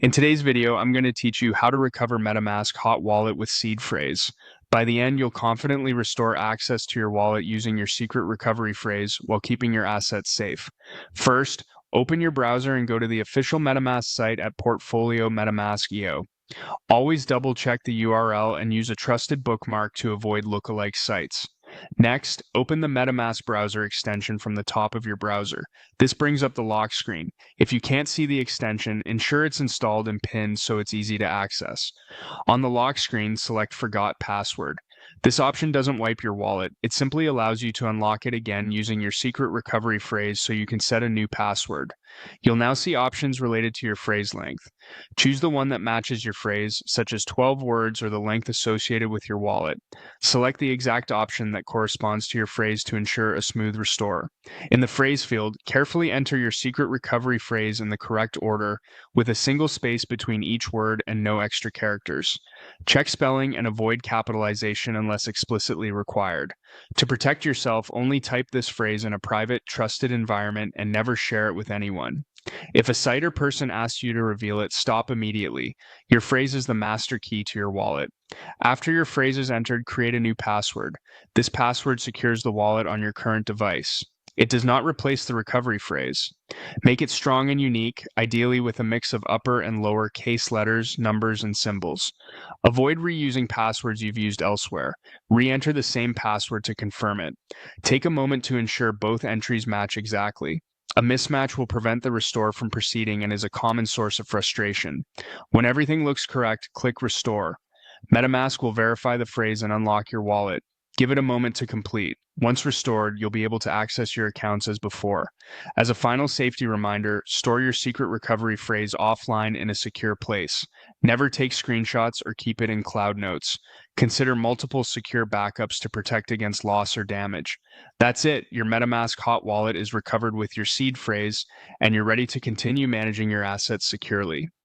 In today's video, I'm going to teach you how to recover MetaMask hot wallet with seed phrase. By the end, you'll confidently restore access to your wallet using your secret recovery phrase while keeping your assets safe. First, open your browser and go to the official MetaMask site at Portfolio MetaMask EO. Always double check the URL and use a trusted bookmark to avoid lookalike sites. Next, open the MetaMask browser extension from the top of your browser. This brings up the lock screen. If you can't see the extension, ensure it's installed and pinned so it's easy to access. On the lock screen, select Forgot Password. This option doesn't wipe your wallet. It simply allows you to unlock it again using your secret recovery phrase so you can set a new password. You'll now see options related to your phrase length. Choose the one that matches your phrase, such as 12 words or the length associated with your wallet. Select the exact option that corresponds to your phrase to ensure a smooth restore. In the phrase field, carefully enter your secret recovery phrase in the correct order, with a single space between each word and no extra characters. Check spelling and avoid capitalization unless explicitly required. To protect yourself, only type this phrase in a private, trusted environment and never share it with anyone. If a site or person asks you to reveal it, stop immediately. Your phrase is the master key to your wallet. After your phrase is entered, create a new password. This password secures the wallet on your current device. It does not replace the recovery phrase. Make it strong and unique, ideally with a mix of upper and lower case letters, numbers, and symbols. Avoid reusing passwords you've used elsewhere. Re-enter the same password to confirm it. Take a moment to ensure both entries match exactly. A mismatch will prevent the restore from proceeding and is a common source of frustration. When everything looks correct, click Restore. MetaMask will verify the phrase and unlock your wallet. Give it a moment to complete. Once restored, you'll be able to access your accounts as before. As a final safety reminder, store your secret recovery phrase offline in a secure place. Never take screenshots or keep it in cloud notes. Consider multiple secure backups to protect against loss or damage. That's it. Your MetaMask hot wallet is recovered with your seed phrase, and you're ready to continue managing your assets securely.